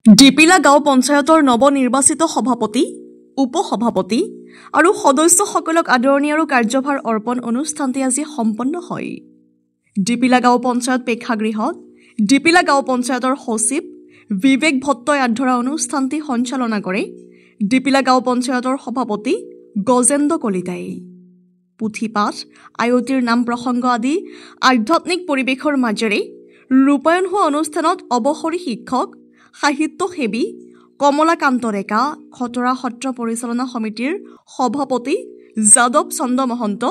ডিপিলা গাঁও পঞ্চায়তৰ নৱনিৰ্বাচিত সভাপতি, উপসভাপতি আৰু সদস্যসকলক আদৰণি আৰু কাৰ্যভাৰ অৰ্পণ অনুষ্ঠানটি আজি সম্পন্ন হয়। ডিপিলা গাঁও পঞ্চায়ত প্ৰেক্ষাগৃহত ডিপিলা গাঁও পঞ্চায়তৰ সচিব বিবেক ভট্টই আধৰা অনুষ্ঠানটি সঞ্চালনা কৰে ডিপিলা গাঁও পঞ্চায়তৰ সভাপতি গজেন্দ্ৰ কলিতাই। পুথিপাঠ, আয়তীৰ নাম প্ৰসংগ আদি আধ্যাত্মিক পৰিৱেশৰ মাজেৰে ৰূপায়ণ হোৱা অনুষ্ঠানত অৱসৰী শিক্ষক সাহিত্য সেৱী কমলাকান্ত ডেকা, খটৰা সত্ৰ পৰিচালনা সমিতিৰ সভাপতি যাদৱ চন্দ্ৰ মহন্ত,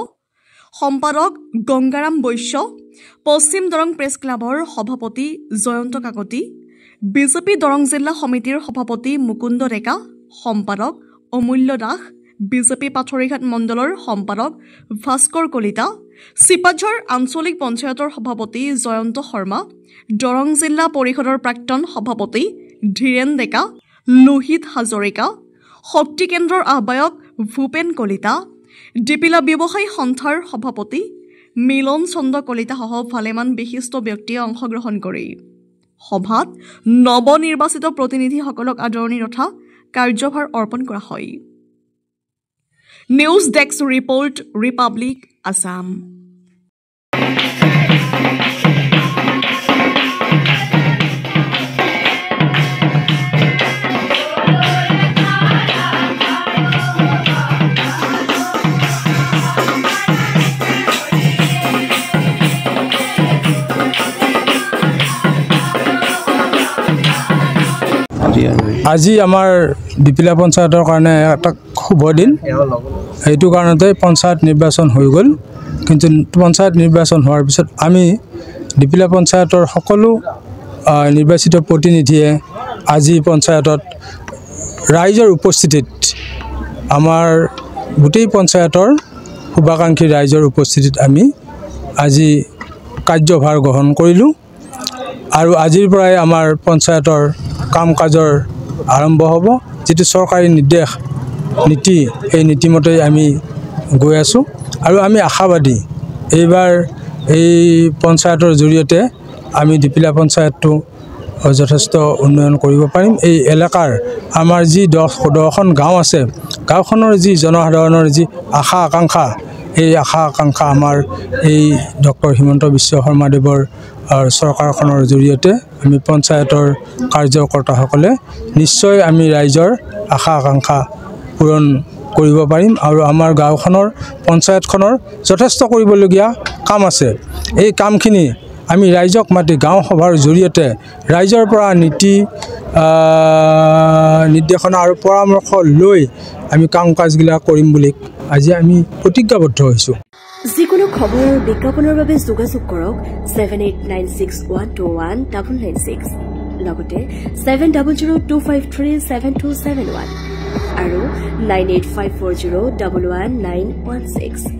সম্পাদক গংগাৰাম বৈশ্য, পশ্চিম দৰং প্ৰেছ ক্লাবৰ সভাপতি জয়ন্ত কাকতি, বিজেপি দৰং জিলা সমিতিৰ সভাপতি মুকুন্দ ডেকা, সম্পাদক অমূল্য দাস, বিজেপি পাথৰিঘাট মণ্ডলৰ সম্পাদক ভাস্কৰ কলিতা, চিপাঝাৰ আঞ্চলিক পঞ্চায়তৰ সভাপতি জয়ন্ত শৰ্মা, দৰং জিলা পৰিষদৰ প্ৰাক্তন সভাপতি ধীৰেন ডেকা, লোহিত হাজৰিকা, শক্তি কেন্দ্ৰৰ আহ্বায়ক ভূপেন কলিতা, ডিপিলা ব্যৱসায়ী সন্থাৰ সভাপতি মিলন চন্দ্ৰ কলিতাসহ ভালেমান বিশিষ্ট ব্যক্তিয়ে অংশগ্ৰহণ কৰে। সভাত নৱনিৰ্বাচিত প্ৰতিনিধিসকলক আদৰণি তথা কাৰ্যভাৰ অৰ্পণ কৰা হয়। News desk report, Republic Assam. আজি আমাৰ ডিপিলা পঞ্চায়তৰ কাৰণে এটা শুভ দিন। সেইটো কাৰণতে পঞ্চায়ত নিৰ্বাচন হৈ গ'ল। কিন্তু পঞ্চায়ত নিৰ্বাচন হোৱাৰ পিছত আমি ডিপিলা পঞ্চায়তৰ সকলো নিৰ্বাচিত প্ৰতিনিধিয়ে আজি পঞ্চায়তত ৰাইজৰ উপস্থিতিত, আমাৰ গোটেই পঞ্চায়তৰ শুভাকাংক্ষী ৰাইজৰ উপস্থিতিত আমি আজি কাৰ্যভাৰ গ্ৰহণ কৰিলোঁ। আৰু আজিৰ পৰাই আমাৰ পঞ্চায়তৰ কাম কাজৰ আৰম্ভ হ'ব। যিটো চৰকাৰী নিৰ্দেশ নীতি, এই নীতিমতে আমি গৈ আছোঁ আৰু আমি আশাবাদী এইবাৰ এই পঞ্চায়তৰ জৰিয়তে আমি ডিপিলা পঞ্চায়তটো যথেষ্ট উন্নয়ন কৰিব পাৰিম। এই এলেকাৰ আমাৰ যি 10খন গাঁও আছে, গাঁওখনৰ যি জনসাধাৰণৰ যি আশা আকাংক্ষা, এই আশা আকাংক্ষা আমাৰ এই ডক্টৰ হিমন্ত বিশ্ব শৰ্মাদেৱৰ চৰকাৰখনৰ জৰিয়তে আমি পঞ্চায়তৰ কাৰ্যকৰ্তাসকলে নিশ্চয় আমি ৰাইজৰ আশা আকাংক্ষা পূৰণ কৰিব পাৰিম। আৰু আমাৰ গাঁওখনৰ পঞ্চায়তখনৰ যথেষ্ট কৰিবলগীয়া কাম আছে। এই কামখিনি আমি ৰাইজক মাতি গাঁও সভাৰ জৰিয়তে ৰাইজৰ পৰা নীতি নিৰ্দেশনা আৰু পৰামৰ্শ লৈ আমি কাম কাজবিলাক কৰিম বুলি আজি আমি প্ৰতিজ্ঞাবদ্ধ হৈছোঁ। যিকোনো খবৰ আৰু বিজ্ঞাপনৰ বাবে যোগাযোগ কৰক 7896121996 লগতে 7002537271 আৰু 9854011916।